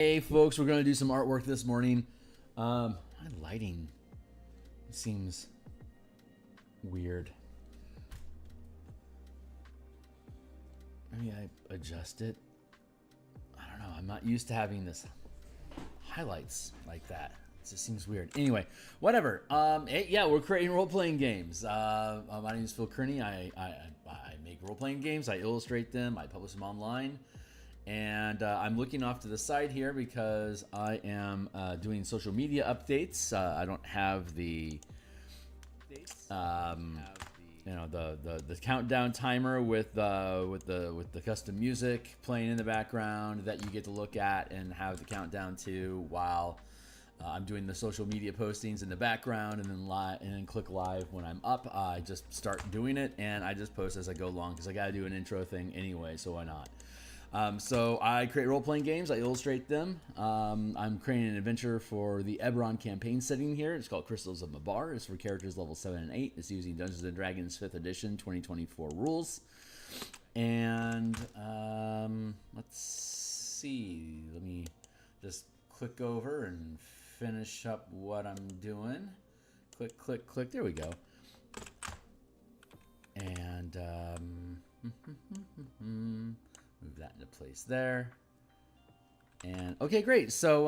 Hey folks, we're going to do some artwork this morning. My lighting seems weird. Maybe I adjust it. I don't know. I'm not used to having this highlights like that. It just seems weird. Anyway, whatever. Yeah, we're creating role-playing games. My name is Phil Kearney. I make role-playing games. I illustrate them. I publish them online. And I'm looking off to the side here because I am doing social media updates. I don't have the the countdown timer with the custom music playing in the background that you get to look at and have the countdown to while I'm doing the social media postings in the background, and then click live when I'm up. I just start doing it and I just post as I go along because I got to do an intro thing anyway, so why not? So I create role-playing games. I illustrate them. I'm creating an adventure for the Eberron campaign setting here. It's called Crystals of Mabar. It's for characters level 7 and 8. It's using Dungeons & Dragons 5th edition 2024 rules. And let's see. Let me just click over and finish up what I'm doing. Click, click, click. There we go. And move that into place there. And okay, great. So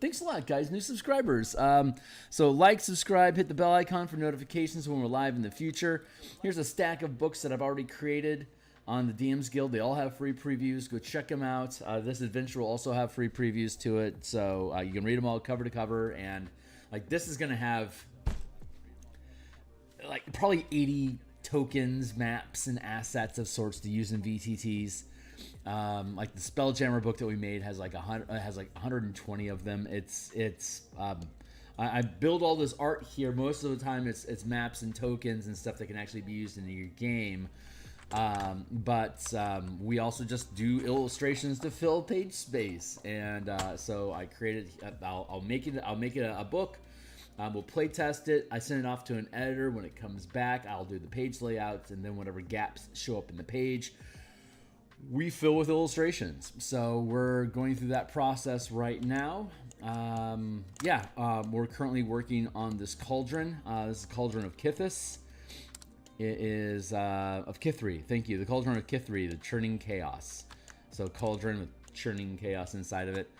thanks a lot, guys. New subscribers. So like, subscribe, hit the bell icon for notifications when we're live in the future. Here's a stack of books that I've already created on the DMsGuild. They all have free previews. Go check them out. This adventure will also have free previews to it, so you can read them all cover to cover. And like this is gonna have like probably 80 tokens, maps, and assets of sorts to use in VTTs. Like the Spelljammer book that we made has like 120 of them. I build all this art here. Most of the time, it's maps and tokens and stuff that can actually be used in your game. But we also just do illustrations to fill page space, and so I created. I'll make it a book. We'll play test it. I send it off to an editor. When it comes back, I'll do the page layouts, and then whatever gaps show up in the page, we fill with illustrations. So we're going through that process right now. We're currently working on this cauldron. This is Cauldron of Kithis. It is of Kithri. Thank you. The Cauldron of Kithri, the churning chaos. So cauldron with churning chaos inside of it.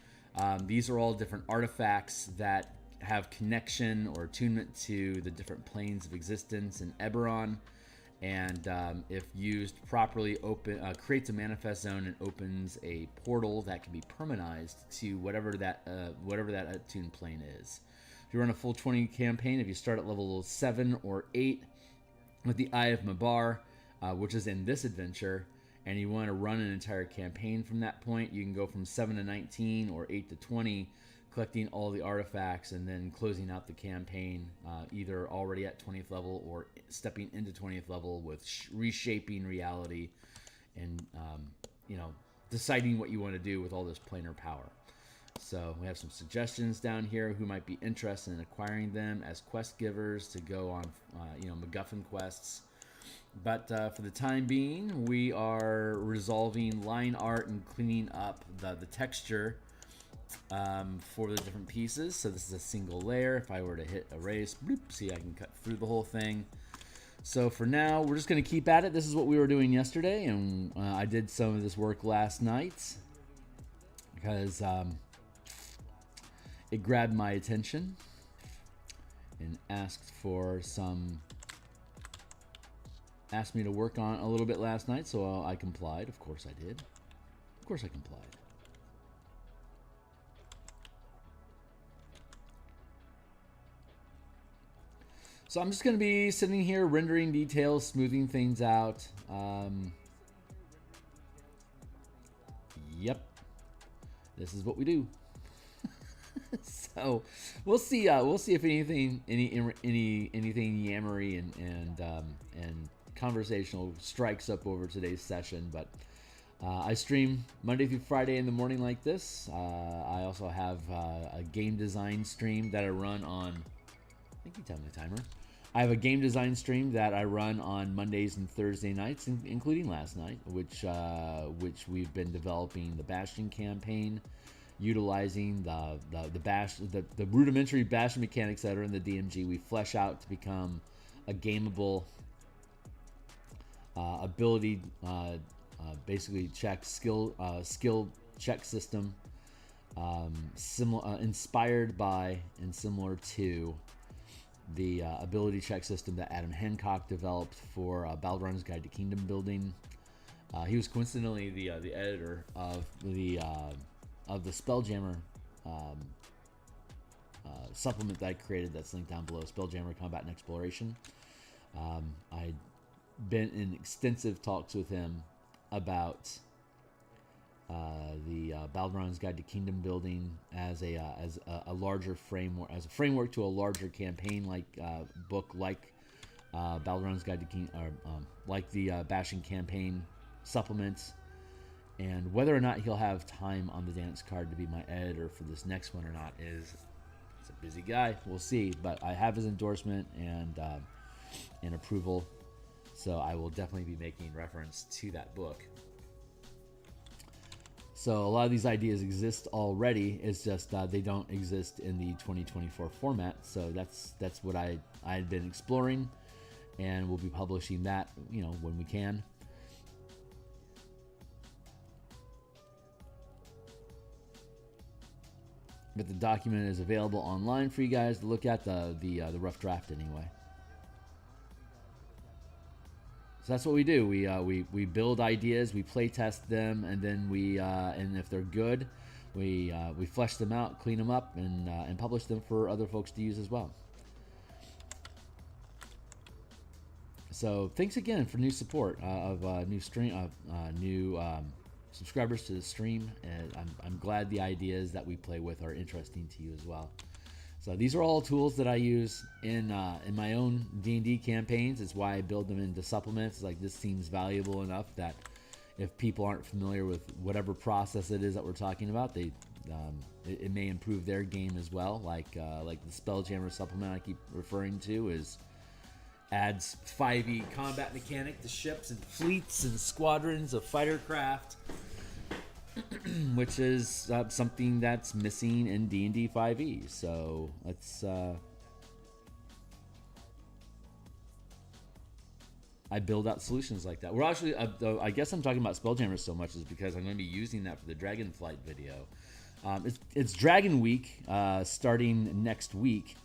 These are all different artifacts that have connection or attunement to the different planes of existence in Eberron, and if used properly, creates a manifest zone and opens a portal that can be permanized to whatever that attuned plane is. If you run a full 20 campaign, if you start at level 7 or 8 with the Eye of Mabar, which is in this adventure, and you want to run an entire campaign from that point, you can go from 7 to 19 or 8 to 20, collecting all the artifacts and then closing out the campaign, either already at 20th level or stepping into 20th level with reshaping reality and deciding what you want to do with all this planar power. So we have some suggestions down here who might be interested in acquiring them as quest givers to go on MacGuffin quests. But for the time being, we are resolving line art and cleaning up the texture for the different pieces. So this is a single layer. If I were to hit erase, bloop, see I can cut through the whole thing. So for now, we're just going to keep at it. This is what we were doing yesterday, and I did some of this work last night because it grabbed my attention and asked me to work on a little bit last night, so I complied. Of course I did. Of course I complied. So I'm just going to be sitting here rendering details, smoothing things out. Yep, this is what we do. So we'll see. We'll see if anything yammery and conversational strikes up over today's session. But I stream Monday through Friday in the morning like this. I also have a game design stream that I run on. I think you tell me the timer. I have a game design stream that I run on Mondays and Thursday nights, including last night, which we've been developing the Bastion campaign, utilizing the rudimentary Bastion mechanics that are in the DMG. We flesh out to become a gameable ability, basically skill check system, inspired by and similar to the ability check system that Adam Hancock developed for Balduran's Guide to Kingdom Building. He was coincidentally the editor of the Spelljammer supplement that I created that's linked down below, Spelljammer Combat and Exploration. I'd been in extensive talks with him about the Balduran's Guide to Kingdom Building as a larger framework, as a framework to a larger campaign like book, like Balduran's Guide to Kingdom, like the Bastion campaign supplements, and whether or not he'll have time on the dance card to be my editor for this next one or not is, it's a busy guy. We'll see, but I have his endorsement and approval, so I will definitely be making reference to that book. So a lot of these ideas exist already. It's just they don't exist in the 2024 format. So that's what I had been exploring, and we'll be publishing that, you know, when we can. But the document is available online for you guys to look at, the rough draft anyway. So that's what we do. We build ideas, we play test them, and then and if they're good, we flesh them out, clean them up, and publish them for other folks to use as well. So thanks again for new support of new subscribers to the stream, and I'm glad the ideas that we play with are interesting to you as well. So these are all tools that I use in my own D&D campaigns. It's why I build them into supplements. Like, this seems valuable enough that if people aren't familiar with whatever process it is that we're talking about, it may improve their game as well. Like the Spelljammer supplement I keep referring to adds 5e combat mechanic to ships and fleets and squadrons of fighter craft, which is something that's missing in D&D 5e. So let's I build out solutions like that. We're actually I guess I'm talking about Spelljammer so much is because I'm going to be using that for the Dragonflight video. It's Dragon Week starting next week,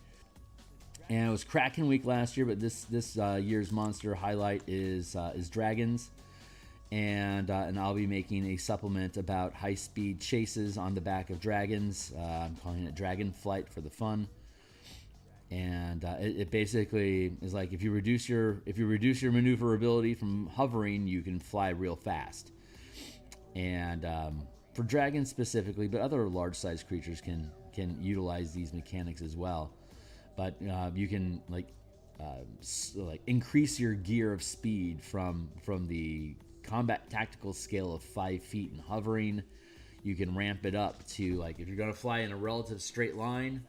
and it was Kraken Week last year, but this year's monster highlight is dragons. And I'll be making a supplement about high-speed chases on the back of dragons. I'm calling it Dragonflight for the fun. And it basically is like, if you reduce your maneuverability from hovering, you can fly real fast. And for dragons specifically, but other large-sized creatures can utilize these mechanics as well. But you can like increase your gear of speed from the combat tactical scale of 5 feet and hovering. You can ramp it up to, like, if you're going to fly in a relative straight line,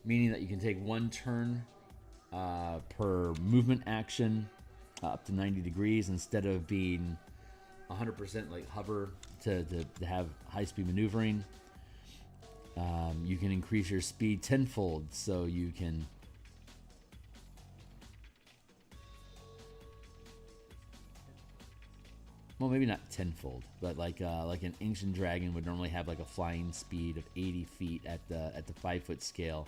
meaning that you can take 1 turn per movement action up to 90 degrees instead of being 100% like hover to have high-speed maneuvering. You can increase your speed tenfold, so you can well, maybe not tenfold, but like an ancient dragon would normally have like a flying speed of 80 feet at the 5-foot scale,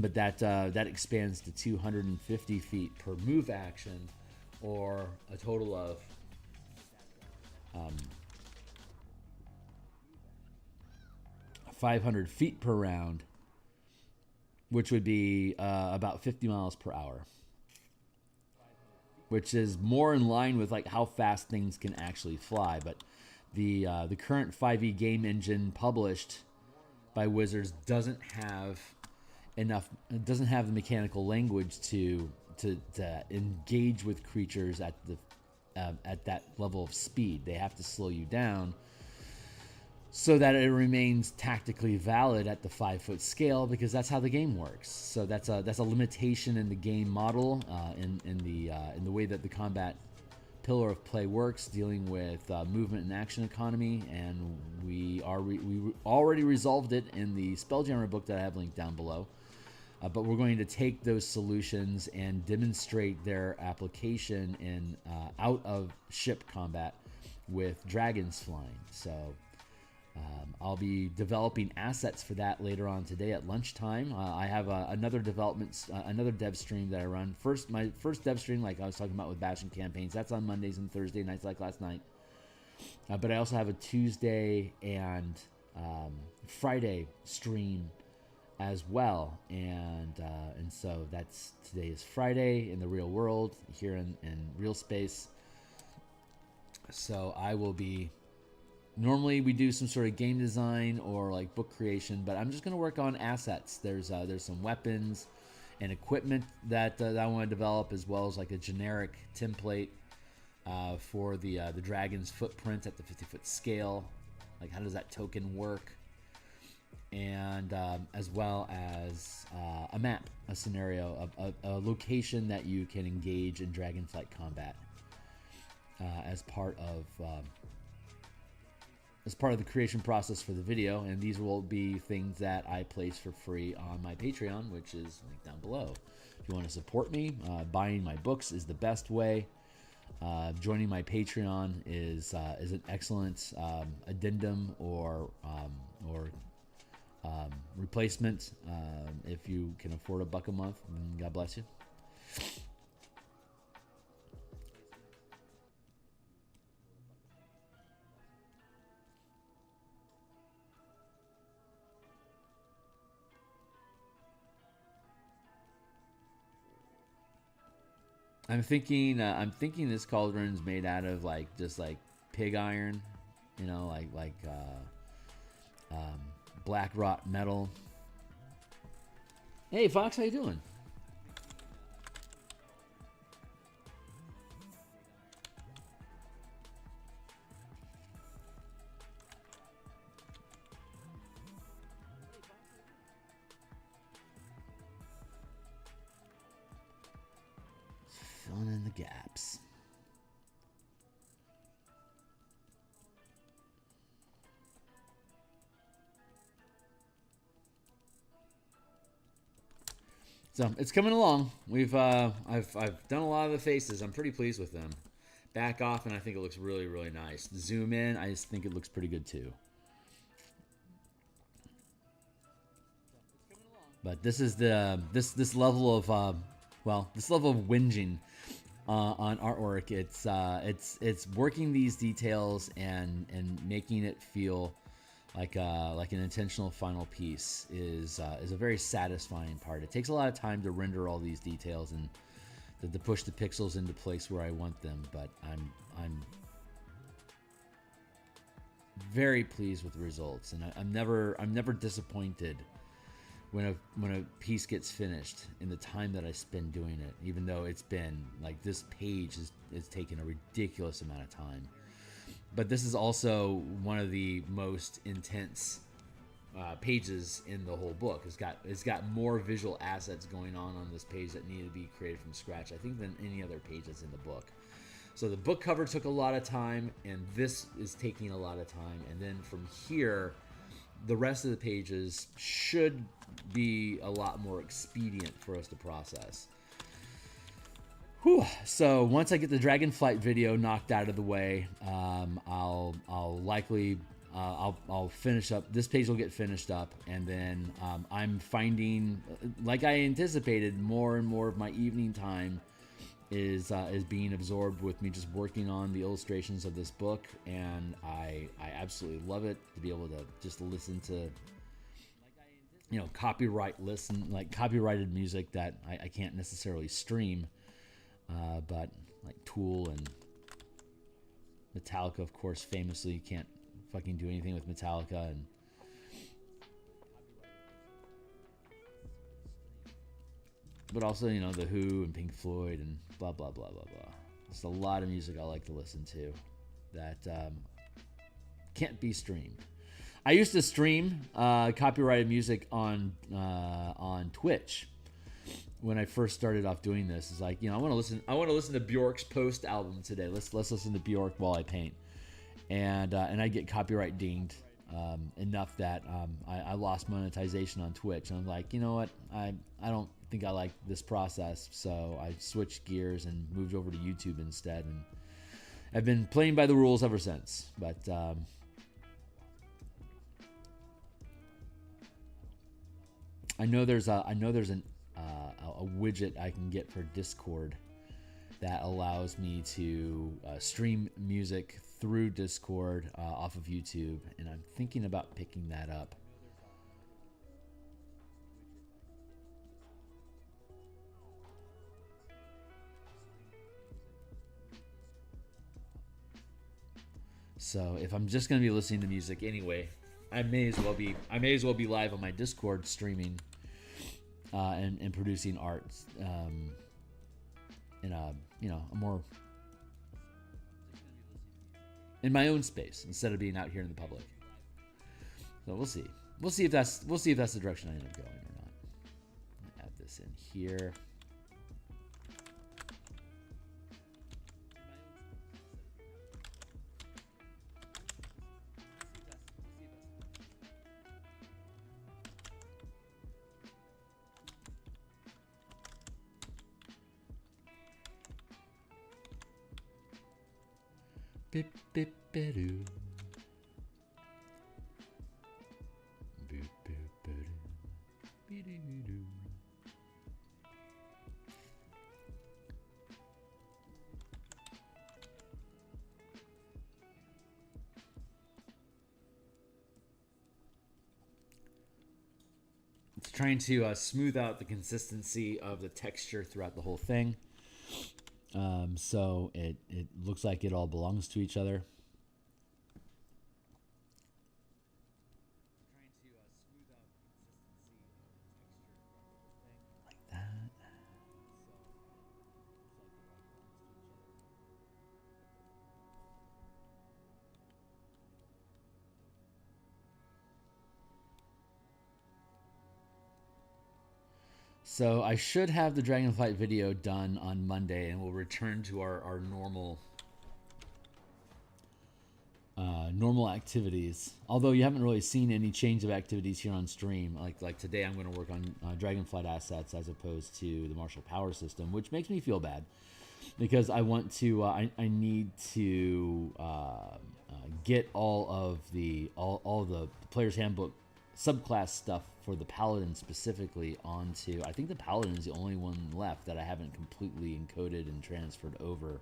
but that expands to 250 feet per move action, or a total of 500 feet per round, which would be about 50 miles per hour. Which is more in line with like how fast things can actually fly. But the current 5e game engine published by Wizards doesn't have the mechanical language to engage with creatures at that level of speed. They have to slow you down. so that it remains tactically valid at the 5-foot scale, because that's how the game works. So that's a limitation in the game model, in the way that the combat pillar of play works, dealing with movement and action economy, and we already resolved it in the Spelljammer book that I have linked down below. But we're going to take those solutions and demonstrate their application in out of ship combat with dragons flying. So I'll be developing assets for that later on today at lunchtime. I have another dev stream that I run. My first dev stream, like I was talking about with Bastion campaigns, that's on Mondays and Thursday nights, like last night. But I also have a Tuesday and Friday stream as well, and so today is Friday in the real world, here in real space. So I will be, normally we do some sort of game design or like book creation, but I'm just going to work on assets. There's some weapons and equipment that I want to develop, as well as like a generic template for the dragon's footprint at the 50-foot scale. Like, how does that token work? And as well as a map, a scenario, a location that you can engage in dragonflight combat as part of the creation process for the video. And these will be things that I place for free on my Patreon, which is linked down below. If you want to support me, buying my books is the best way. Joining my Patreon is an excellent addendum or replacement. If you can afford $1 a month, God bless you. I'm thinking this cauldron's made out of just pig iron, black wrought metal. Hey Fox, how you doing? Filling in the gaps. So it's coming along. I've done a lot of the faces. I'm pretty pleased with them. Back off, and I think it looks really, really nice. Zoom in, I just think it looks pretty good too. But this is this level of this level of whinging on artwork. It's working these details and making it feel like an intentional final piece is a very satisfying part. It takes a lot of time to render all these details and to push the pixels into place where I want them, but I'm very pleased with the results, and I'm never disappointed when a piece gets finished in the time that I spend doing it, even though it's been this page is taken a ridiculous amount of time. But this is also one of the most intense pages in the whole book. It's got more visual assets going on this page that need to be created from scratch, I think, than any other pages in the book. So the book cover took a lot of time, and this is taking a lot of time. And then from here, the rest of the pages should be a lot more expedient for us to process. Whew. So once I get the Dragonflight video knocked out of the way, I'll likely I'll finish up. This page will get finished up, and then I'm finding, like I anticipated, more and more of my evening time is being absorbed with me just working on the illustrations of this book, and I absolutely love it to be able to just listen to copyrighted music that I can't necessarily stream. But like Tool and Metallica, of course, famously, you can't fucking do anything with Metallica, and but also the Who and Pink Floyd and blah blah blah blah blah. Just a lot of music I like to listen to that can't be streamed. I used to stream copyrighted music on Twitch when I first started off doing this. It's like, you know, I want to listen to Bjork's Post album today. Let's listen to Bjork while I paint, and I get copyright dinged enough that I lost monetization on Twitch. And I'm like, you know what, I don't think I like this process, so I switched gears and moved over to YouTube instead, and I've been playing by the rules ever since. But I know there's a widget I can get for Discord that allows me to stream music through Discord off of YouTube, and I'm thinking about picking that up. So if I'm just gonna be listening to music anyway, I may as well be live on my Discord streaming and producing art in a more in my own space instead of being out here in the public. So we'll see. We'll see if that's the direction I end up going or not. Add this in here. Bip bip ba-doo. Bip bip ba-doo. Be-doo-doo. It's trying to smooth out the consistency of the texture throughout the whole thing. So it looks like it all belongs to each other. Like that. So I should have the Dragonflight video done on Monday, and we'll return to our normal normal activities. Although you haven't really seen any change of activities here on stream. Like today, I'm going to work on Dragonflight assets as opposed to the martial power system, which makes me feel bad because I want to. I need to get all the player's handbook subclass stuff for the Paladin specifically onto, I think the Paladin is the only one left that I haven't completely encoded and transferred over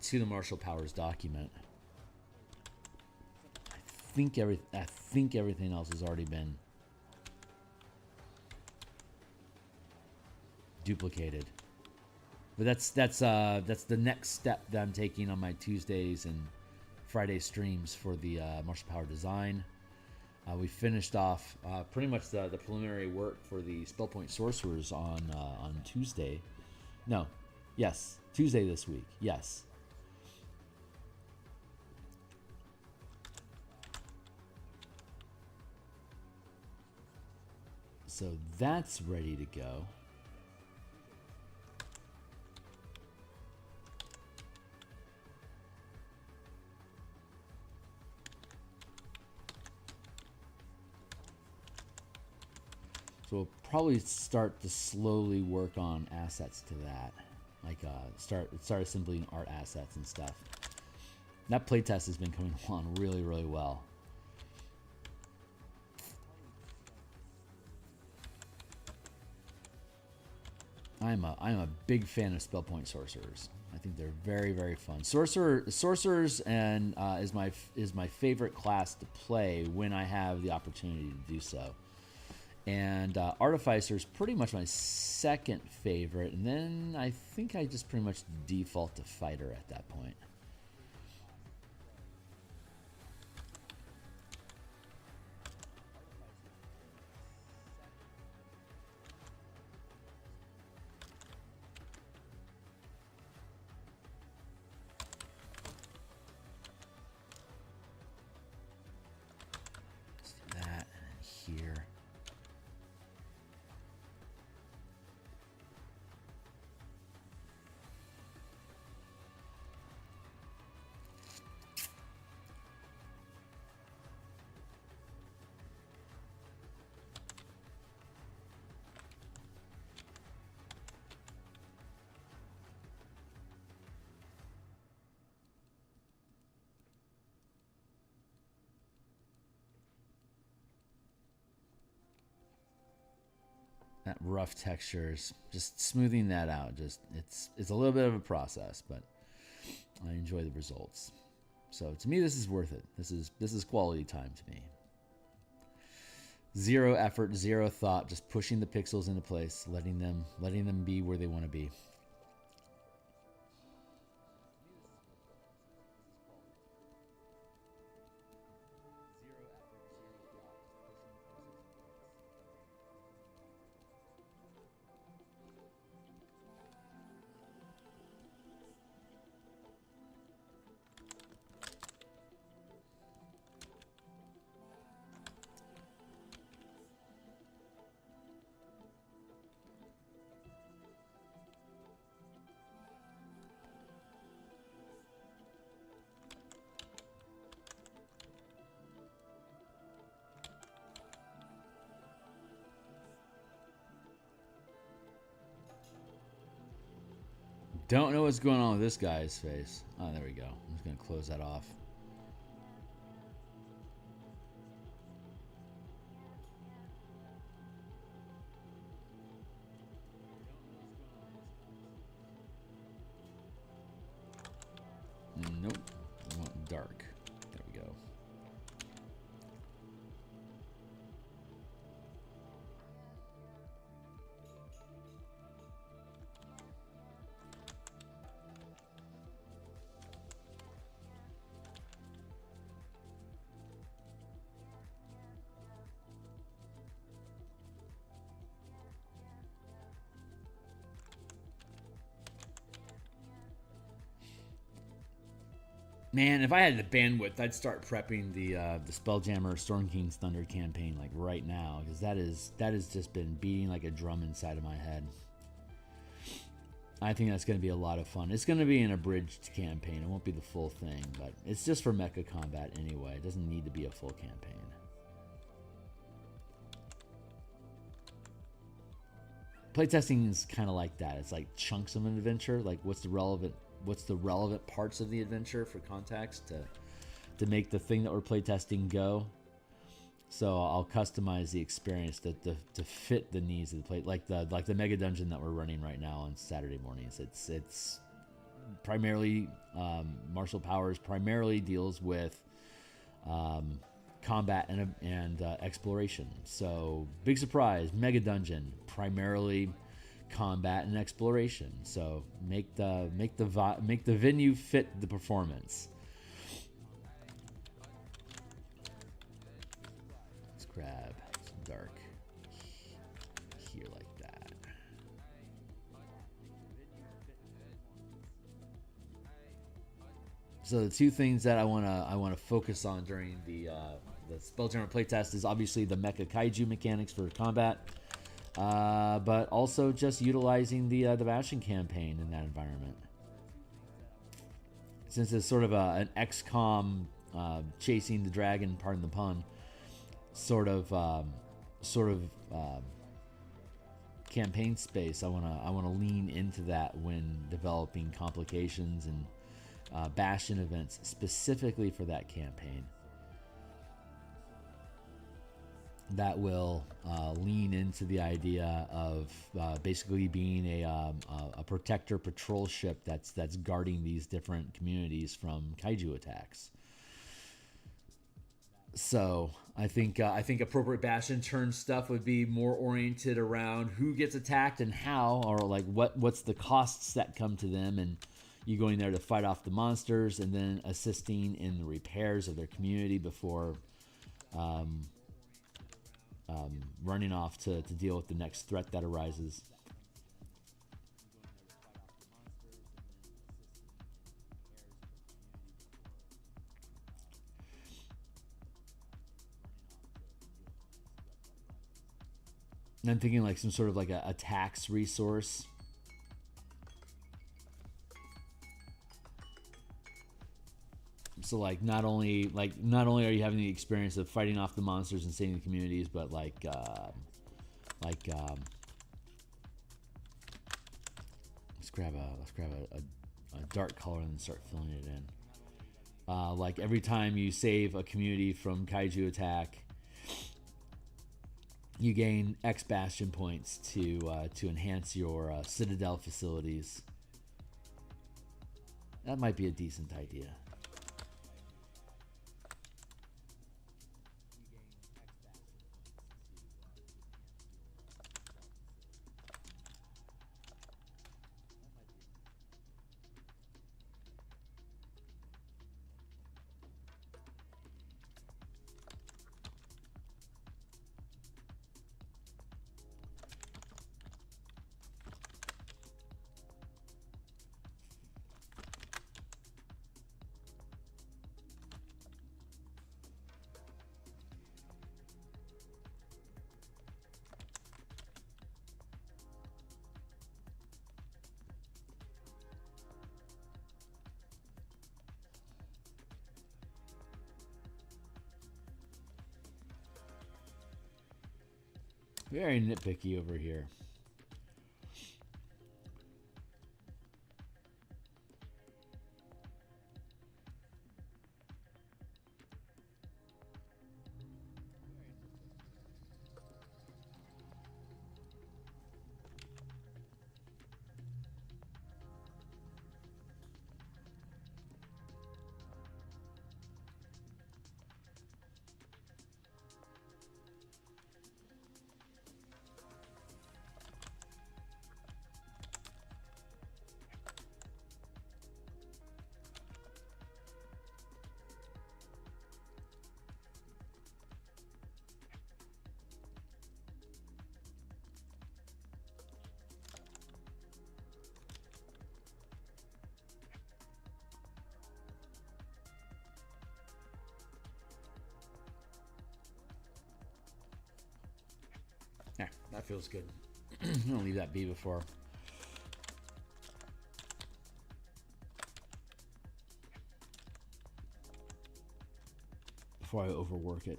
to the martial powers document. I think everything else has already been duplicated, but that's the next step that I'm taking on my Tuesdays and Friday streams for the martial power design. We finished off pretty much the preliminary work for the spell point sorcerers on Tuesday. No, yes, Tuesday this week. Yes. So that's ready to go. So we'll probably start to slowly work on assets to that, like start assembling art assets and stuff. That playtest has been coming along really, really well. I'm a big fan of spell point sorcerers. I think they're very, very fun. Sorcerers and is my favorite class to play when I have the opportunity to do so. And Artificer is pretty much my second favorite, and then I think I just pretty much default to Fighter at that point. that rough textures, just smoothing that out. Just it's a little bit of a process, but I enjoy the results. So to me, this is worth it. This is quality time to me. Zero effort, zero thought, just pushing the pixels into place, letting them be where they want to be. Don't know what's going on with this guy's face. Oh, there we go. I'm just going to close that off. Nope. I want dark. There we go. Man, if I had the bandwidth, I'd start prepping the Spelljammer Storm King's Thunder campaign like right now, because that has just been beating like a drum inside of my head. I think that's going to be a lot of fun. It's going to be an abridged campaign. It won't be the full thing, but it's just for mecha combat anyway. It doesn't need to be a full campaign. Playtesting is kind of like that. It's like chunks of an adventure. Like what's the relevant parts of the adventure for context to make the thing that we're playtesting go. So I'll customize the experience to fit the needs of the play, like the mega dungeon that we're running right now on Saturday mornings. It's primarily martial powers. Primarily deals with combat and exploration. So big surprise, mega dungeon primarily combat and exploration. So make the venue fit the performance. Let's grab some dark here like that. So the two things that I wanna focus on during the Spelljammer playtest is obviously the mecha kaiju mechanics for combat. But also just utilizing the Bastion campaign in that environment. Since it's sort of an XCOM chasing the dragon, pardon the pun, sort of campaign space, I wanna lean into that when developing complications and Bastion events specifically for that campaign. That will lean into the idea of basically being a protector patrol ship that's guarding these different communities from kaiju attacks. So I think appropriate Bastion turn stuff would be more oriented around who gets attacked and how, or like what's the costs that come to them, and you going there to fight off the monsters and then assisting in the repairs of their community before running off to deal with the next threat that arises. And I'm thinking like some sort of like a tax resource. So like not only are you having the experience of fighting off the monsters and saving the communities, but let's grab a dark color and start filling it in. Like every time you save a community from kaiju attack, you gain X bastion points to enhance your citadel facilities. That might be a decent idea. Very nitpicky over here. Yeah, that feels good. I'm gonna leave that be before I overwork it.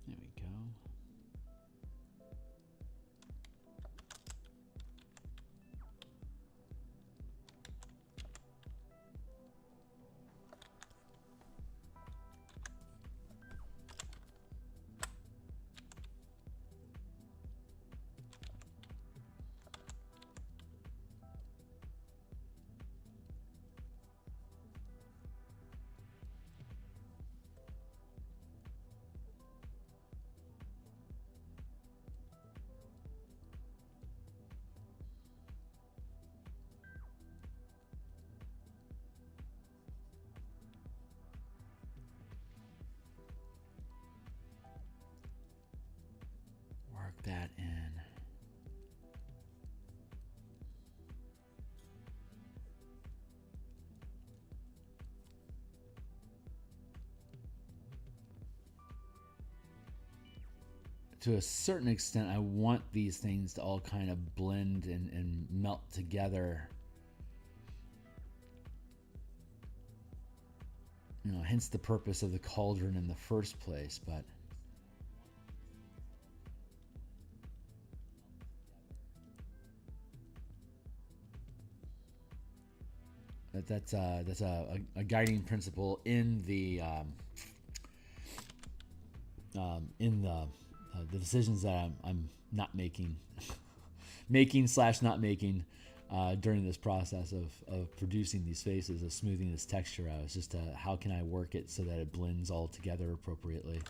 There we go. Work that in. To a certain extent, I want these things to all kind of blend and melt together. You know, hence the purpose of the cauldron in the first place, but that's a guiding principle in the decisions that I'm not making, making/not making during this process of producing these faces, of smoothing this texture out. It's just how can I work it so that it blends all together appropriately.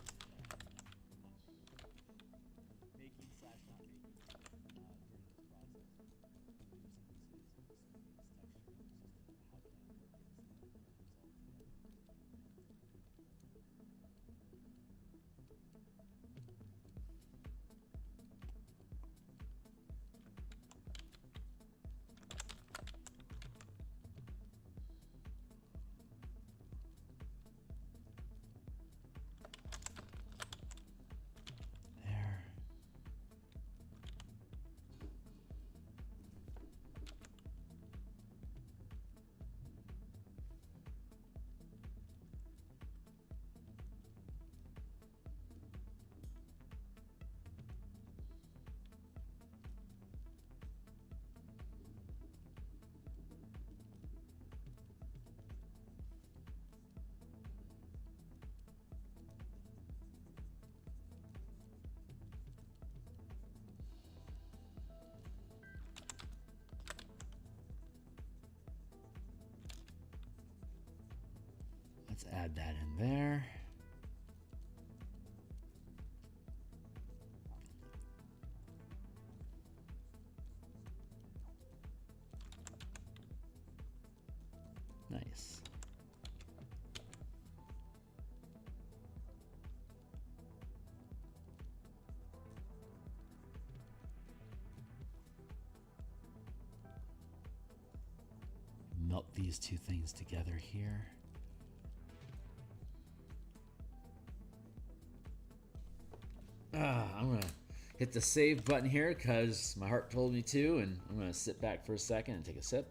Let's add that in there. Nice. Melt these two things together here. I'm gonna hit the save button here because my heart told me to, and I'm gonna sit back for a second and take a sip.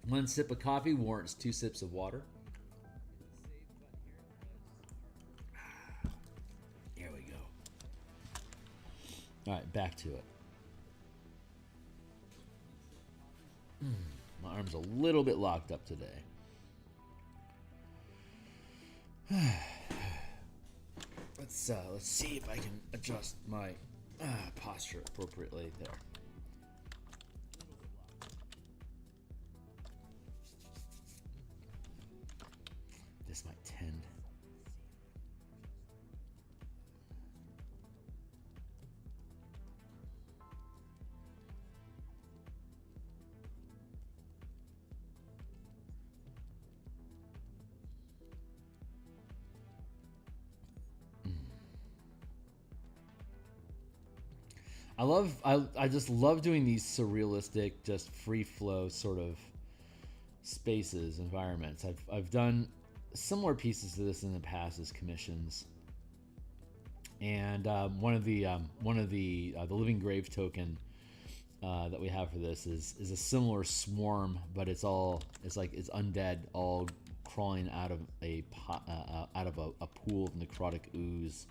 1 sip of coffee warrants 2 sips of water. Here we go. All right, back to it. My arm's a little bit locked up today. Let's see if I can adjust my posture appropriately there. This might tend. I just love doing these surrealistic, just free flow sort of spaces, environments. I've done similar pieces to this in the past as commissions, and one of the Living Grave token that we have for this is a similar swarm, but it's undead, all crawling out of a pool of necrotic ooze.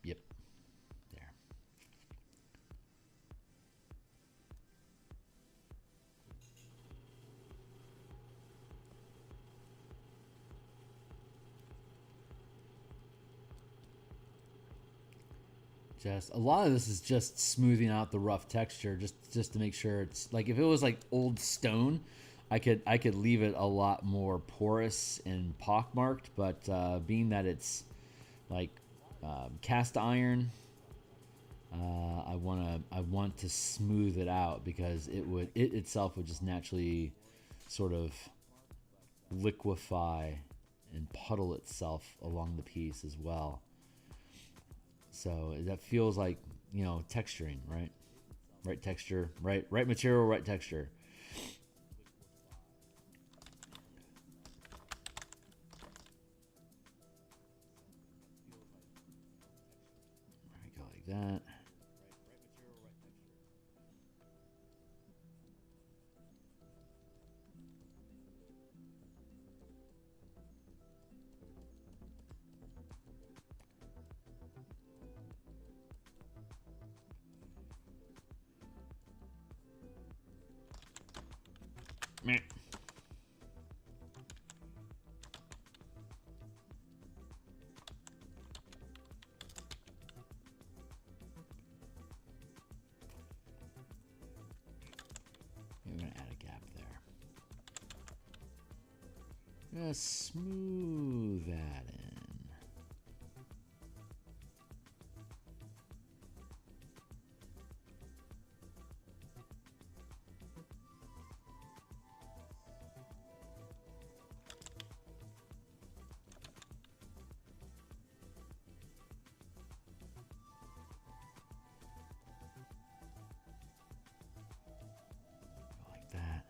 Yep. There. Just a lot of this is just smoothing out the rough texture, just to make sure it's like, if it was like old stone, I could leave it a lot more porous and pockmarked, but being that it's like cast iron, I want to smooth it out because it itself would just naturally sort of liquefy and puddle itself along the piece as well. So that feels like, you know, texturing, right? Right texture, right material, right texture. There we go, like that. Meh. We're going to add a gap there. I'm going to smooth that in. Like that.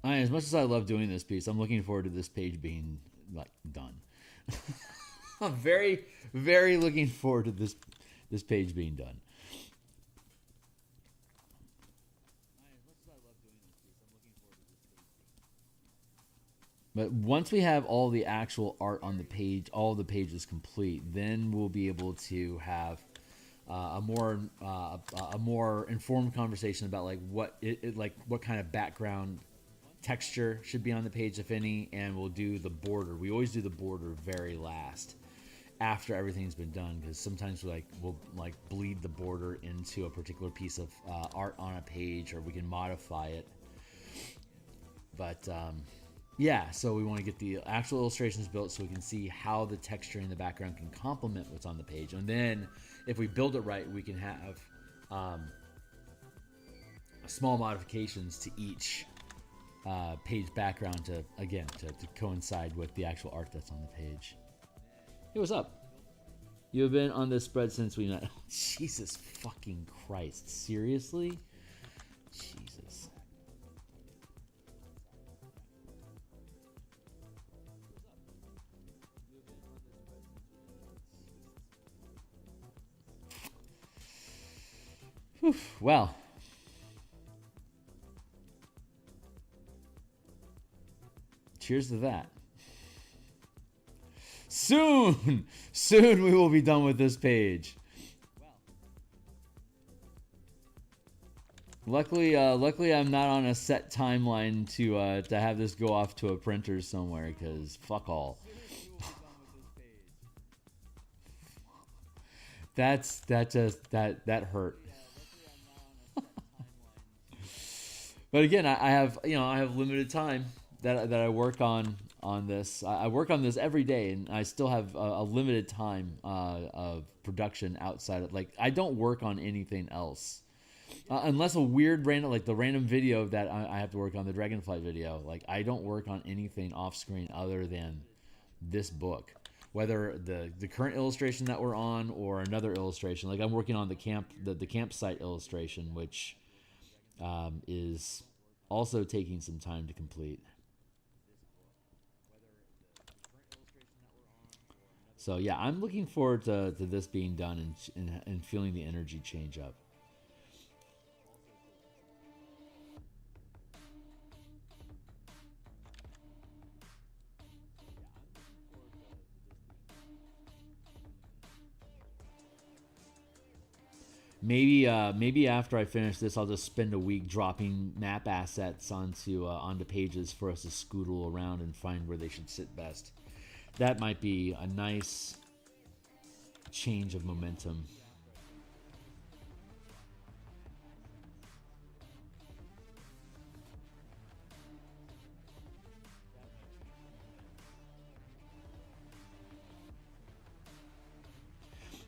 As much as I love doing this piece, I'm looking forward to this page being like done. I'm very, very looking forward to this page being done. But once we have all the actual art on the page, all the pages complete, then we'll be able to have a more informed conversation about like what what kind of background texture should be on the page, if any, and we'll do the border. We always do the border very last after everything's been done, because sometimes we'll bleed the border into a particular piece of art on a page, or we can modify it. But yeah, so we want to get the actual illustrations built so we can see how the texture in the background can complement what's on the page, and then if we build it right, we can have small modifications to each page background to coincide with the actual art that's on the page. Hey, what's up? You have been on this spread since we met. Oh, Jesus fucking Christ. Seriously? Jesus. Whew. Well. Cheers to that. Soon we will be done with this page. Luckily I'm not on a set timeline to have this go off to a printer somewhere, because fuck all. that hurt. But again, I have limited time that I work on this. I work on this every day, and I still have a limited time of production outside of, like, I don't work on anything else unless a weird random video that I have to work on, the Dragonflight video. Like, I don't work on anything off screen other than this book, whether the current illustration that we're on or another illustration. Like, I'm working on the campsite illustration, which is also taking some time to complete. So yeah, I'm looking forward to this being done and feeling the energy change up. Maybe after I finish this, I'll just spend a week dropping map assets onto pages for us to scoodle around and find where they should sit best. That might be a nice change of momentum.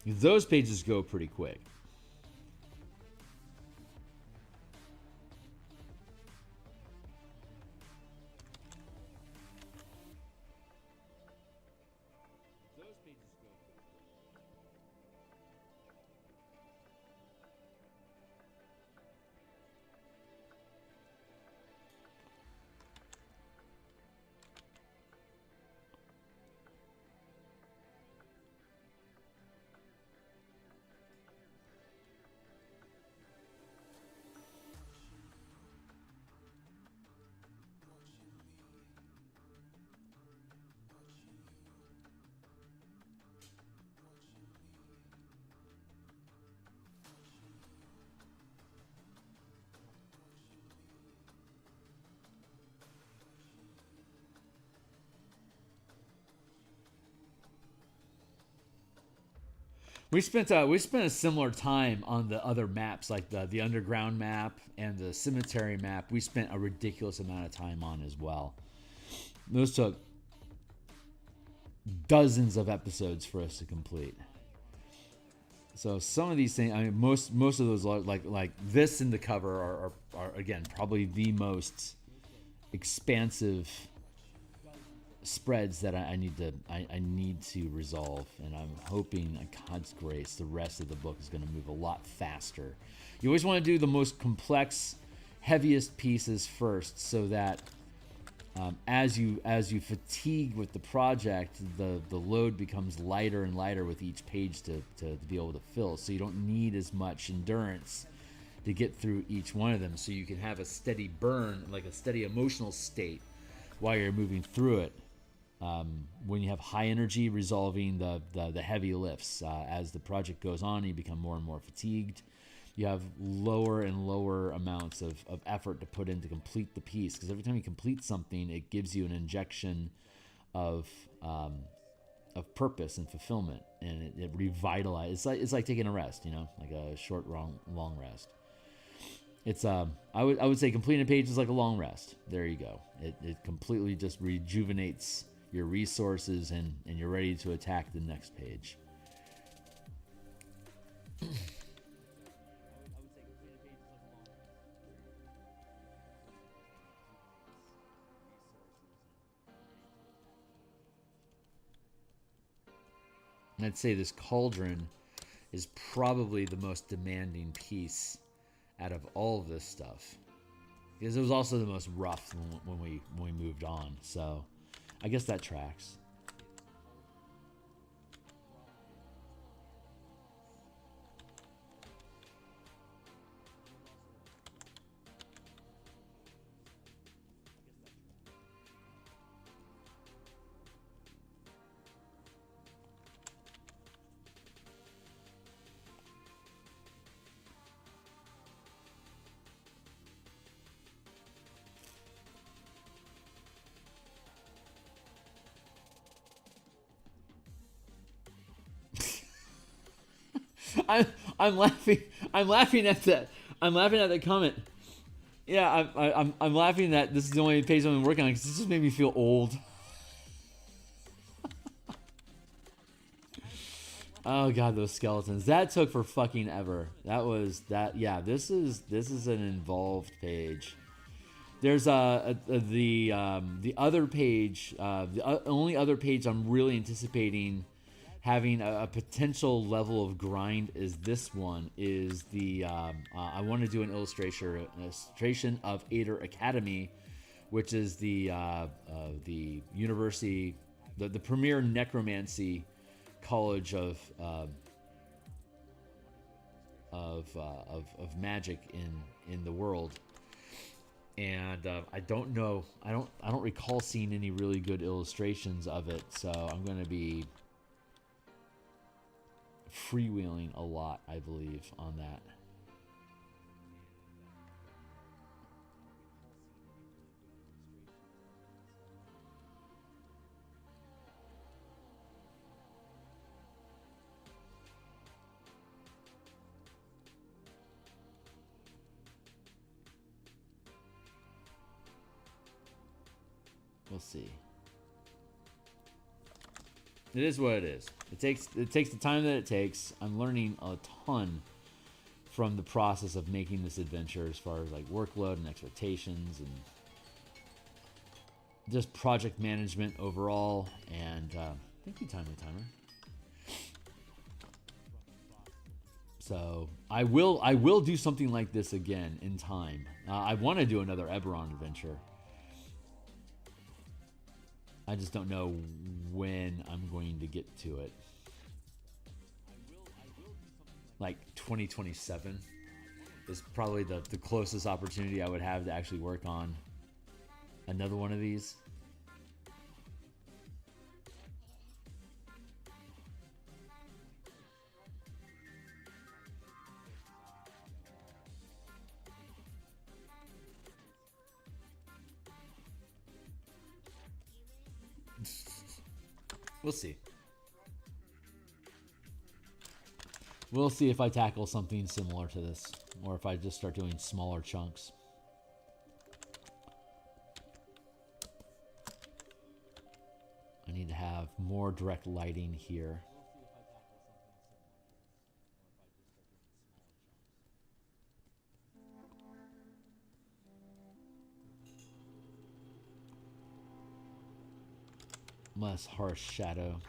Those pages go pretty quick. We spent a similar time on the other maps, like the underground map and the cemetery map. We spent a ridiculous amount of time on as well. Those took dozens of episodes for us to complete. So some of these things, I mean, most of those, like this and the cover are again probably the most expansive spreads that I need to resolve, and I'm hoping, on God's grace, the rest of the book is going to move a lot faster. You always want to do the most complex, heaviest pieces first, so that as you fatigue with the project, the load becomes lighter and lighter with each page to be able to fill. So you don't need as much endurance to get through each one of them. So you can have a steady burn, like a steady emotional state while you're moving through it. When you have high energy, resolving the heavy lifts. As the project goes on, you become more and more fatigued. You have lower and lower amounts of effort to put in to complete the piece, because every time you complete something, it gives you an injection of purpose and fulfillment, and it revitalizes. It's like taking a rest, like a short, long rest. It's I would say completing a page is like a long rest. There you go. It completely just rejuvenates your resources, and you're ready to attack the next page. I'd say this cauldron is probably the most demanding piece out of all of this stuff, because it was also the most rough when we moved on. So I guess that tracks. I'm laughing. I'm laughing at that. I'm laughing at that comment. Yeah, I'm laughing that this is the only page I've been working on, because this just made me feel old. Oh god, those skeletons. That took for fucking ever. That was that. Yeah, this is an involved page. There's the other page. The only other page I'm really anticipating having a potential level of grind is this one. Is the I want to do an illustration of Ader Academy, which is the university, the premier necromancy college of magic in the world. And I don't know. I don't recall seeing any really good illustrations of it. So I'm going to be freewheeling a lot, I believe, on that. We'll see. It is what it is. It takes the time that it takes. I'm learning a ton from the process of making this adventure, as far as like workload and expectations and just project management overall. And thank you, Timer. So I will do something like this again in time. I want to do another Eberron adventure. I just don't know when I'm going to get to it. Like 2027 is probably the closest opportunity I would have to actually work on another one of these. We'll see. We'll see if I tackle something similar to this, or if I just start doing smaller chunks. I need to have more direct lighting here. Less harsh shadow.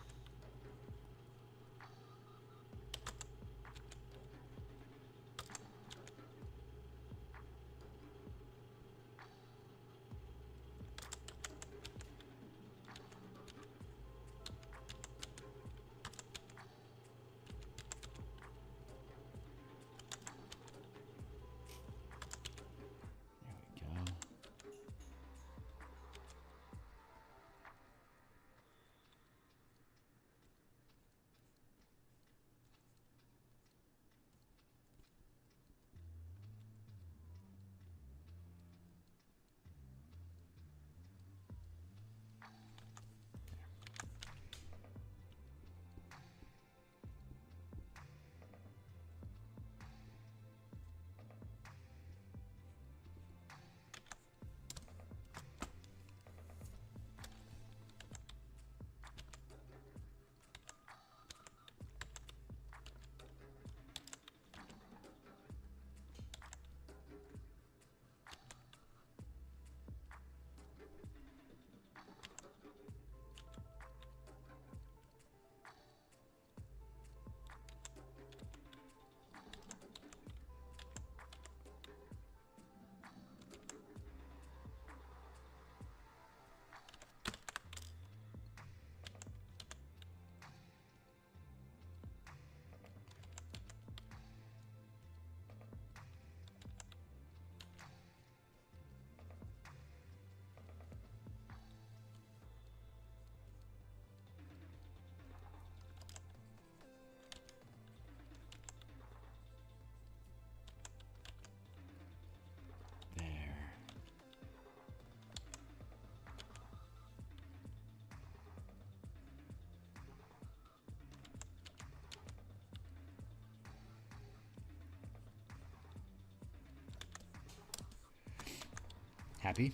happy.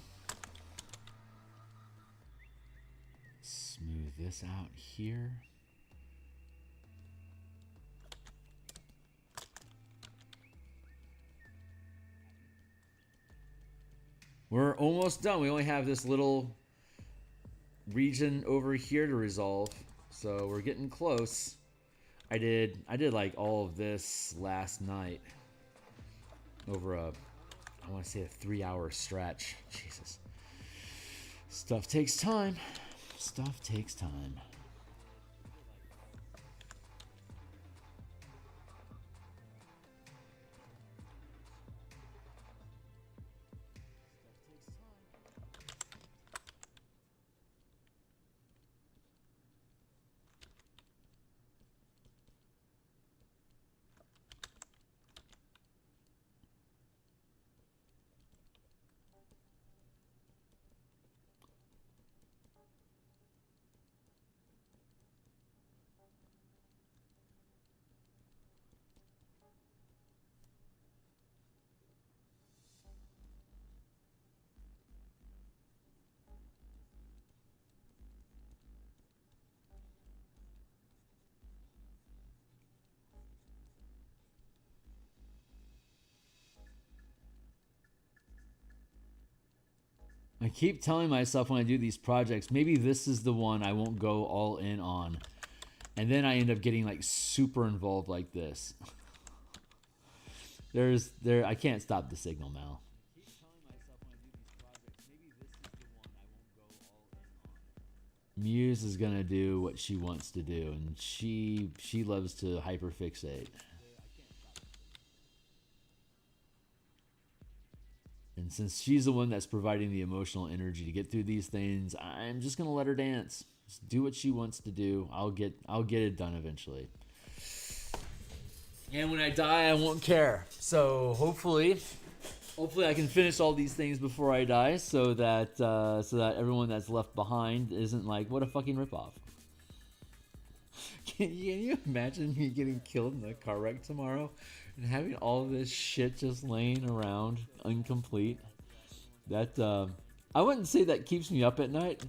Smooth this out here. We're almost done. We only have this little region over here to resolve, so we're getting close. I did like all of this last night over a, I want to say a 3-hour stretch. Jesus. Stuff takes time. Stuff takes time. I keep telling myself when I do these projects, maybe this is the one I won't go all in on. And then I end up getting like super involved like this. I can't stop the signal now. Muse is gonna do what she wants to do, and she loves to hyperfixate. And since she's the one that's providing the emotional energy to get through these things, I'm just gonna let her dance. Just do what she wants to do. I'll get it done eventually. And when I die, I won't care. So hopefully I can finish all these things before I die, so that everyone that's left behind isn't like, what a fucking ripoff. Can you imagine me getting killed in a car wreck tomorrow and having all this shit just laying around incomplete? That I wouldn't say that keeps me up at night.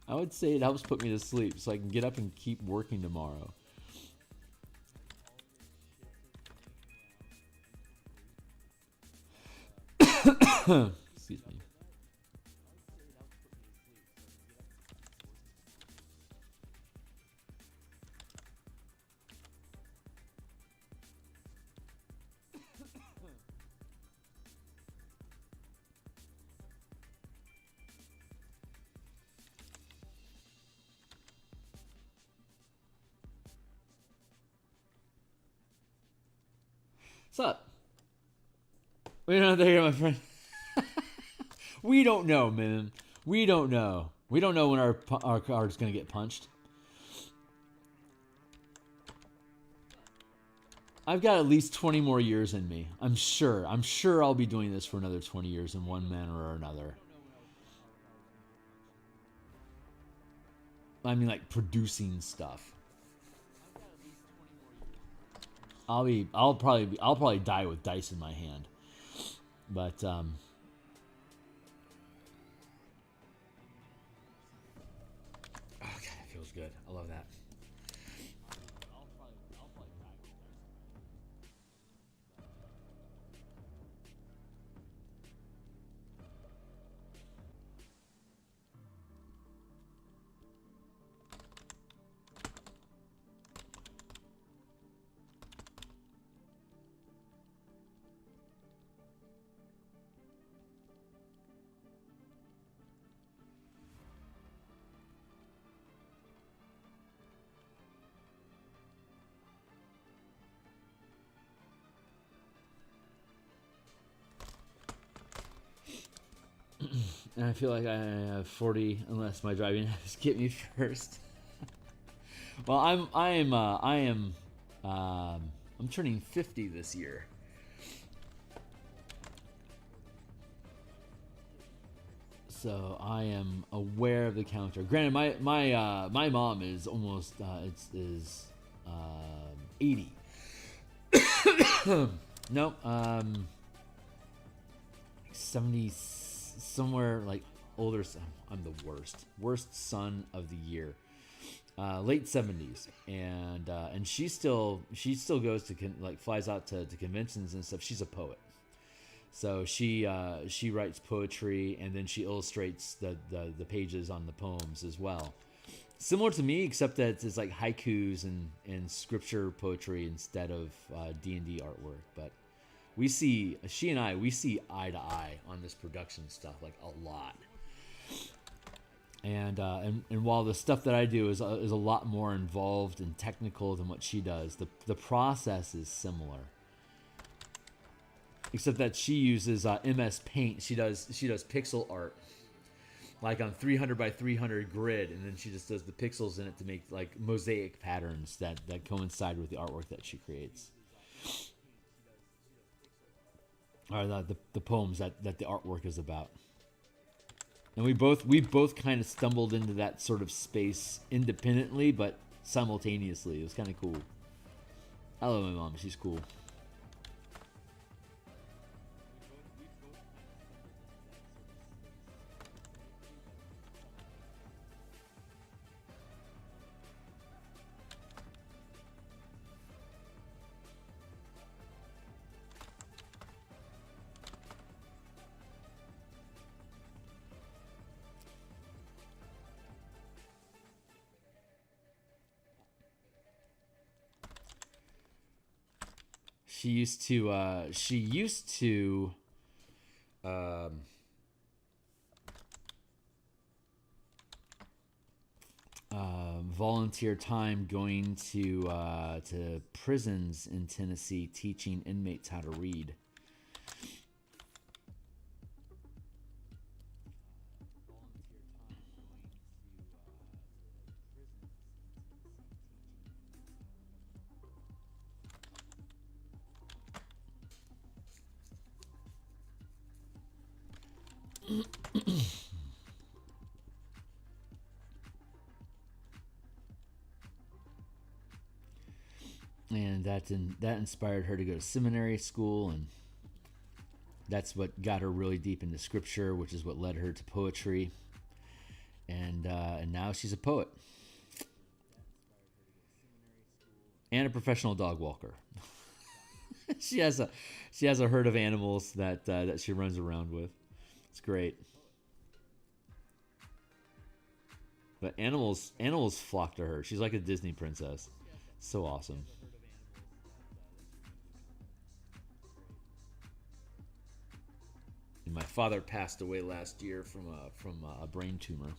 I would say it helps put me to sleep so I can get up and keep working tomorrow. Excuse me. What's up? We're not there, my friend. We don't know, man. We don't know. We don't know when our card's gonna get punched. I've got at least 20 more years in me. I'm sure I'll be doing this for another 20 years in one manner or another. I mean, like producing stuff. I'll probably die with dice in my hand. But okay, it feels good. I love that. And I feel like I have 40 unless my driving habits get me first. Well, I'm turning 50 this year. So I am aware of the counter. Granted, my mom is almost 80. No, 70. somewhere like older son. I'm the worst son of the year. Late 70s, and she still goes to like flies out to conventions and stuff. She's a poet, so she writes poetry, and then she illustrates the pages on the poems as well. Similar to me, except that it's like haikus and scripture poetry instead of D&D artwork. But she and I see eye to eye on this production stuff, like a lot. And while the stuff that I do is a lot more involved and technical than what she does, the process is similar. Except that she uses MS Paint. She does pixel art, like on 300 by 300 grid, and then she just does the pixels in it to make like mosaic patterns that coincide with the artwork that she creates. Or the poems that the artwork is about. And we both kind of stumbled into that sort of space independently, but simultaneously. It was kind of cool. I love my mom. She's cool. She used to volunteer time going to prisons in Tennessee, teaching inmates how to read. And that inspired her to go to seminary school, and that's what got her really deep into scripture, which is what led her to poetry. And now she's a poet and a professional dog walker. she has a herd of animals that she runs around with. It's great. But animals flock to her. She's like a Disney princess. So awesome. And my father passed away last year from a brain tumor.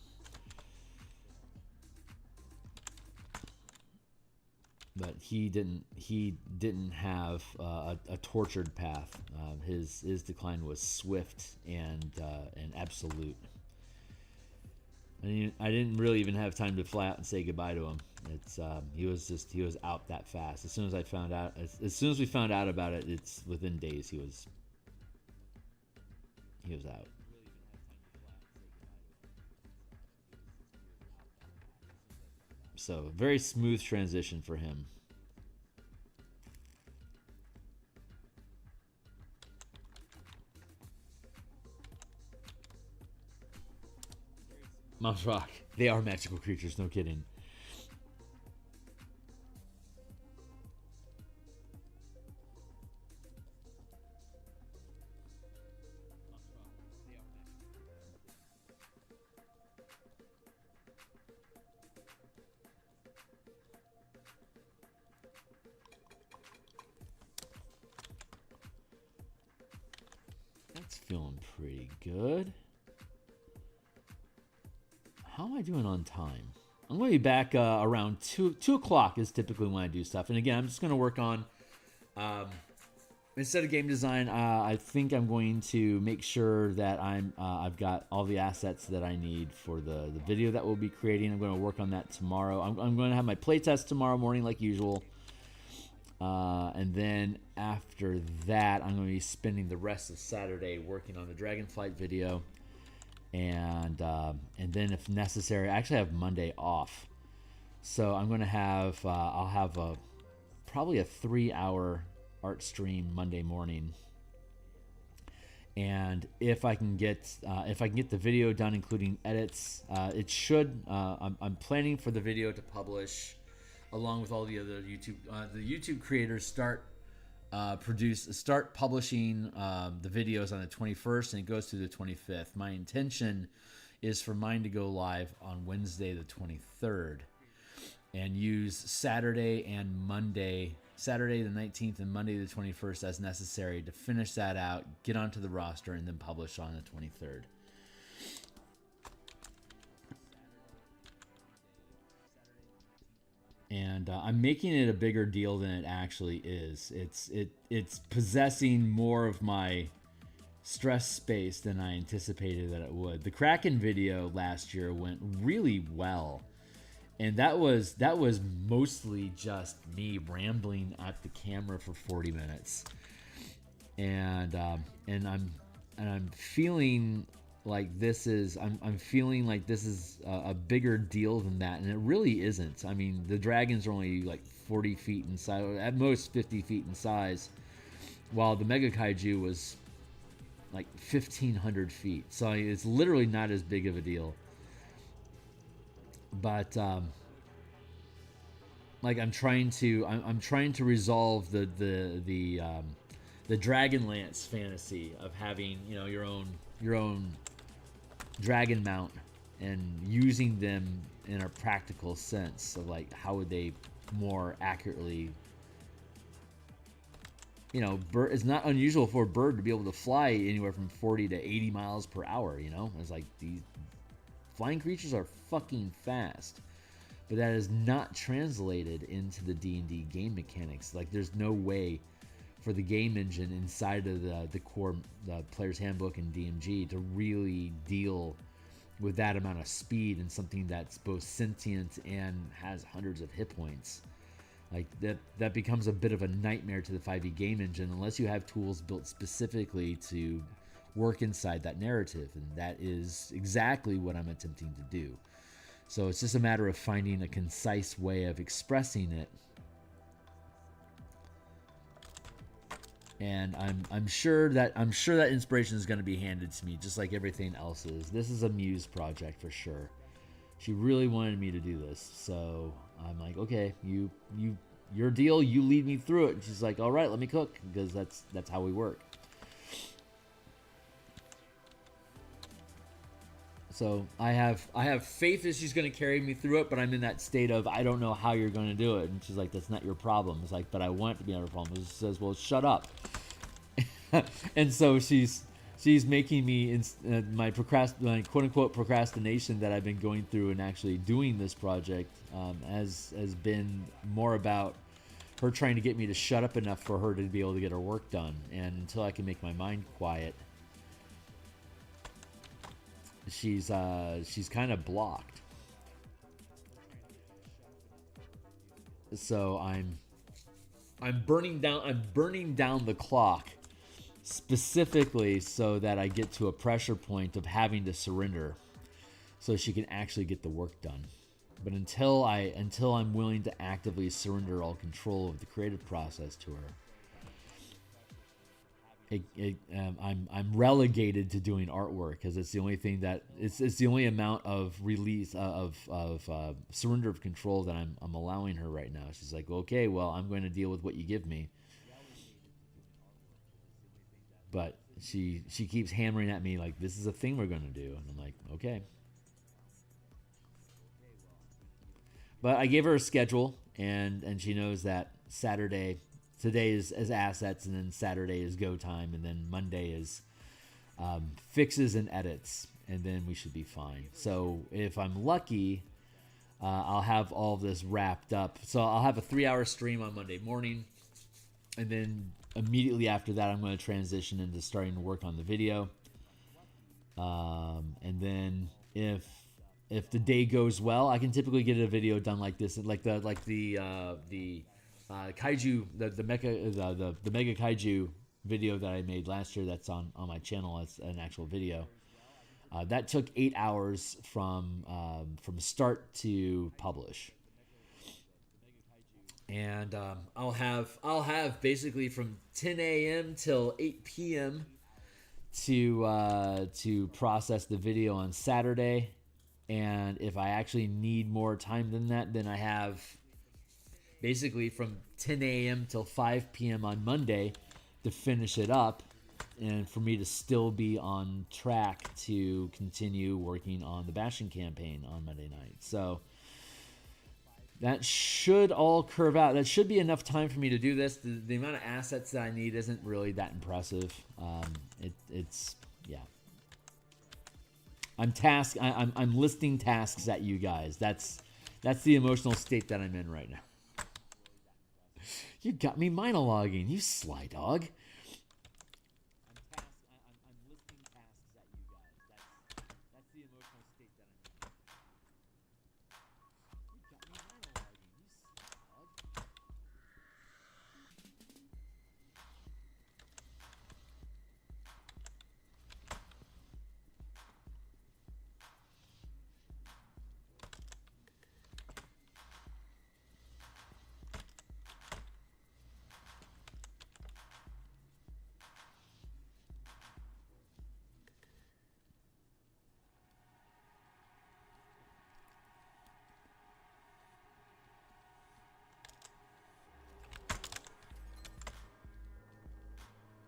But he didn't have a tortured path. His decline was swift and absolute. I didn't really even have time to fly out and say goodbye to him. He was out that fast. As soon as we found out about it, it's within days he was out. So very smooth transition for him. Mom's Rock. They are magical creatures, no kidding. That's feeling pretty good. How am I doing on time? I'm going to be back around 2 o'clock is typically when I do stuff. And again, I'm just going to work on, instead of game design, I think I'm going to make sure that I've got all the assets that I need for the video that we'll be creating. I'm going to work on that tomorrow. I'm going to have my playtest tomorrow morning like usual. And then after that, I'm going to be spending the rest of Saturday working on the Dragonflight video. And then if necessary, I actually have Monday off. So I'm going to have, I'll have probably a 3-hour art stream Monday morning. And if I can get the video done, including edits, it should. I'm planning for the video to publish along with all the other YouTube creators start publishing the videos on the 21st, and it goes through the 25th. My intention is for mine to go live on Wednesday the 23rd, and use Saturday the 19th and Monday the 21st as necessary to finish that out, get onto the roster, and then publish on the 23rd. And I'm making it a bigger deal than it actually is. It's possessing more of my stress space than I anticipated that it would. The Kraken video last year went really well, and that was mostly just me rambling at the camera for 40 minutes, and I'm feeling like this is I'm feeling like this is a bigger deal than that, and it really isn't. I mean, the dragons are only like 40 feet in size, or at most 50 feet in size, while the Mega Kaiju was like 1,500 feet. So it's literally not as big of a deal. But like I'm trying to resolve the Dragonlance fantasy of having, you know, your own dragon mount and using them in a practical sense of like how would they more accurately, you know, it's not unusual for a bird to be able to fly anywhere from 40 to 80 miles per hour, you know? It's like these flying creatures are fucking fast. But that is not translated into the D&D game mechanics. Like, there's no way for the game engine inside of the core player's handbook and DMG to really deal with that amount of speed and something that's both sentient and has hundreds of hit points. Like, that becomes a bit of a nightmare to the 5e game engine unless you have tools built specifically to work inside that narrative, and that is exactly what I'm attempting to do. So it's just a matter of finding a concise way of expressing it. And I'm sure that inspiration is going to be handed to me, just like everything else is. This is a muse project for sure. She really wanted me to do this, so I'm like, okay, your deal, you lead me through it. And she's like, all right, let me cook, because that's how we work. So I have faith that she's going to carry me through it, but I'm in that state of I don't know how you're going to do it. And she's like, that's not your problem. It's like, but I want it to be not your problem. She says, well, shut up. And so she's making me my quote unquote procrastination that I've been going through and actually doing this project has been more about her trying to get me to shut up enough for her to be able to get her work done. And until I can make my mind quiet, she's kind of blocked. So I'm burning down the clock specifically so that I get to a pressure point of having to surrender so she can actually get the work done. But until I'm willing to actively surrender all control of the creative process to her, I'm relegated to doing artwork because it's the only thing that it's the only amount of release of surrender of control that I'm allowing her right now. She's like, okay, well, I'm going to deal with what you give me, but she keeps hammering at me like, this is a thing we're going to do, and I'm like, okay. But I gave her a schedule, and she knows that Saturday. Today is assets, and then Saturday is go time, and then Monday is fixes and edits, and then we should be fine. So if I'm lucky, I'll have all of this wrapped up. So I'll have a 3-hour stream on Monday morning, and then immediately after that, I'm going to transition into starting to work on the video. And then if the day goes well, I can typically get a video done like this, like the kaiju, the mega kaiju video that I made last year that's on my channel as an actual video. That took 8 hours from start to publish. And I'll have basically from 10 a.m. till 8 p.m. to process the video on Saturday, and if I actually need more time than that, then I have basically from 10 a.m. till 5 p.m. on Monday to finish it up, and for me to still be on track to continue working on the Bastion campaign on Monday night. So that should all curve out. That should be enough time for me to do this. The amount of assets that I need isn't really that impressive. It's yeah. I'm listing tasks at you guys. That's the emotional state that I'm in right now. You got me monologuing, you sly dog. I'm listing tasks at you guys. That's the emotional state that I'm in. You got me monologuing, you sly dog.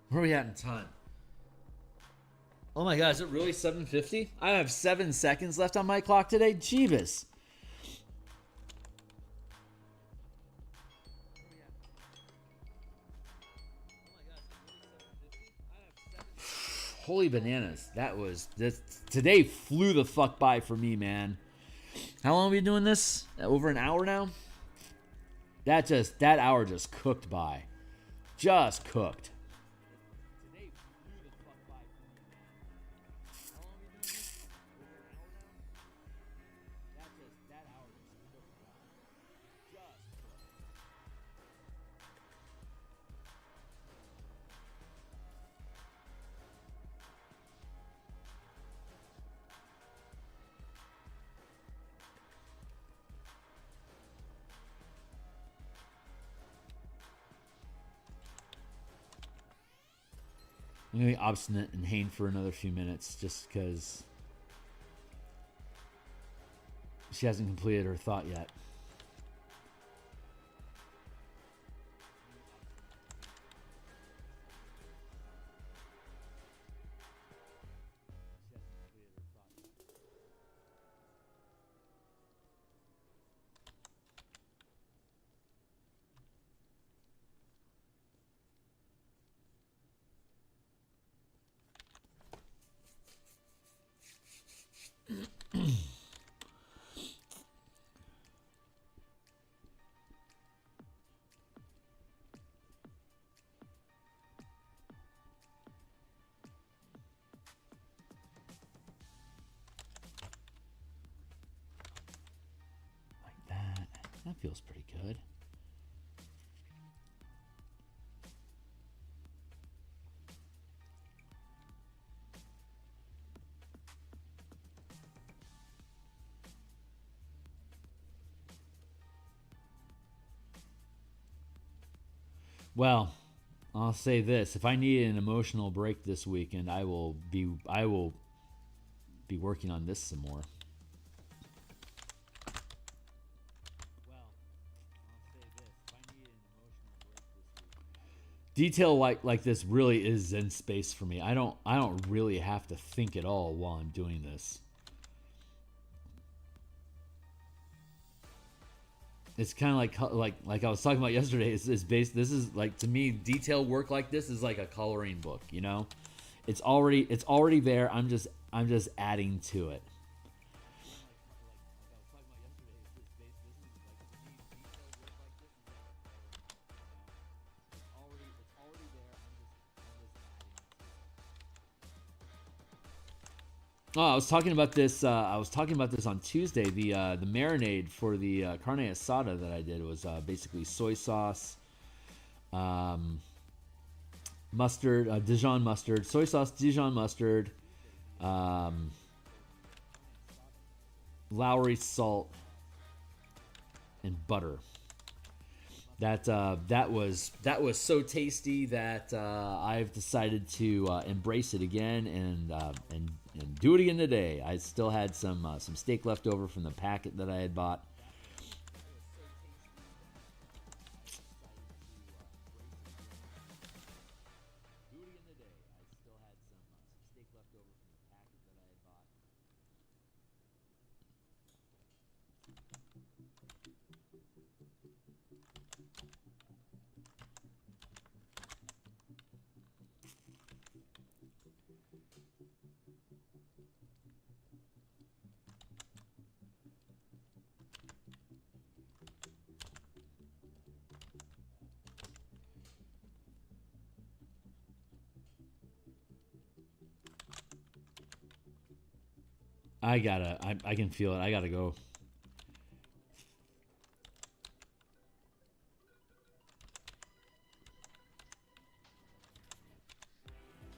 Where are we at in time? Oh my god, is it really 7:50? I have 7 seconds left on my clock today? Jeebus. Holy bananas. Today flew the fuck by for me, man. How long have we been doing this? Over an hour now? That hour just cooked by. Just cooked. I'm going to be obstinate and hang for another few minutes just because she hasn't completed her thought yet. That feels pretty good. Well, I'll say this. If I need an emotional break this weekend, I will be working on this some more. Detail like this really is zen space for me. I don't really have to think at all while I'm doing this. It's kind of like I was talking about yesterday. This is like, to me, detail work like this is like a coloring book. You know, it's already there. I'm just adding to it. Oh, I was talking about this. I was talking about this on Tuesday. The marinade for the carne asada that I did was basically soy sauce, mustard, Dijon mustard, soy sauce, Dijon mustard, Lowry salt, and butter. That was so tasty that I've decided to embrace it again and do it again today. I still had some steak left over from the packet that I had bought. I can feel it. I gotta go.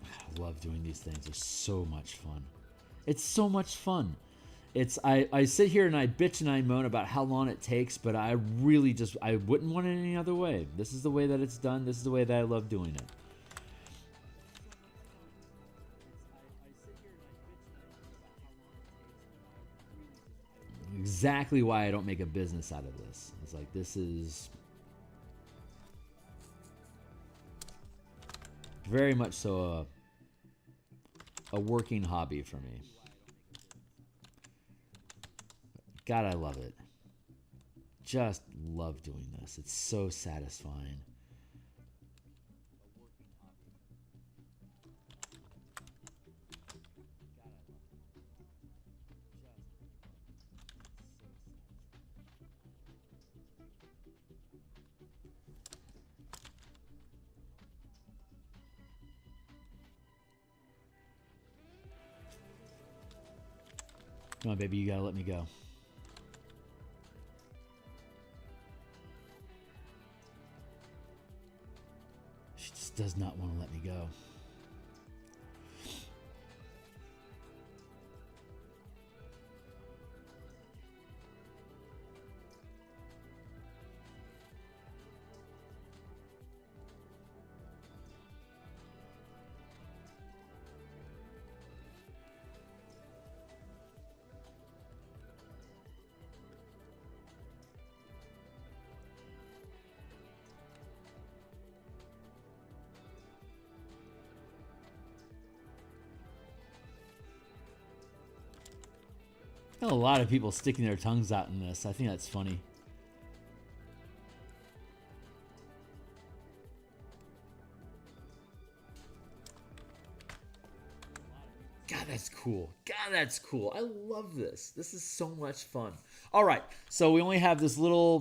I love doing these things. They're so much fun. It's so much fun. I sit here and I bitch and I moan about how long it takes, but I really I wouldn't want it any other way. This is the way that it's done. This is the way that I love doing it. Exactly why I don't make a business out of this. It's like, this is very much so a working hobby for me. God, I love it. Just love doing this. It's so satisfying. Come on, baby, you gotta let me go. She just does not want to let me go. A lot of people sticking their tongues out in this. I think that's funny. God, that's cool. God, that's cool. I love this. This is so much fun. All right, so we only have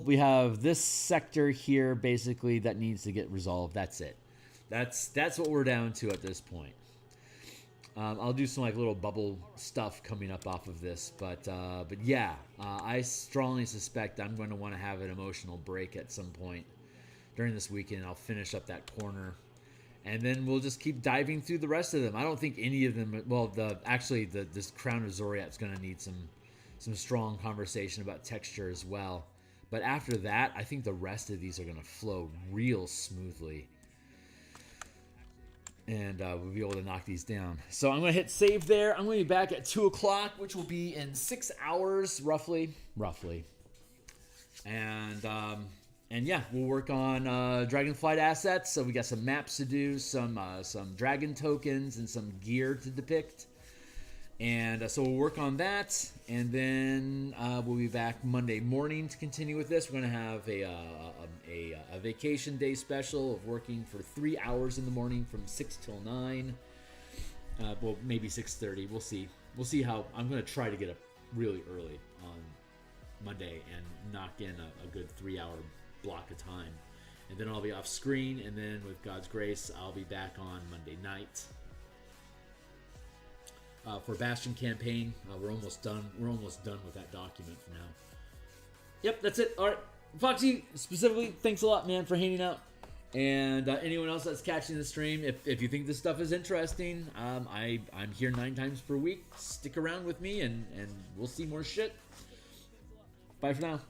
we have this sector here basically that needs to get resolved. That's it. That's what we're down to at this point. I'll do some like little bubble stuff coming up off of this, but yeah, I strongly suspect I'm going to want to have an emotional break at some point during this weekend. I'll finish up that corner, and then we'll just keep diving through the rest of them. I don't think any of them. Well, this Crown of Zoriat's going to need some strong conversation about texture as well. But after that, I think the rest of these are going to flow real smoothly. And we'll be able to knock these down. So I'm going to hit save there. I'm going to be back at 2 o'clock, which will be in 6 hours, roughly. And yeah, we'll work on Dragonflight assets. So we got some maps to do, some dragon tokens, and some gear to depict. And so we'll work on that. And then we'll be back Monday morning to continue with this. We're going to have a vacation day special of working for 3 hours in the morning from 6 till 9. Well, maybe 6:30. We'll see. We'll see how. I'm going to try to get up really early on Monday and knock in a good 3-hour block of time. And then I'll be off screen. And then with God's grace, I'll be back on Monday night. For Bastion campaign, we're almost done. We're almost done with that document for now. Yep, that's it. All right, Foxy, specifically, thanks a lot, man, for hanging out. And anyone else that's catching the stream, if you think this stuff is interesting, I'm here 9 times per week. Stick around with me, and we'll see more shit. Bye for now.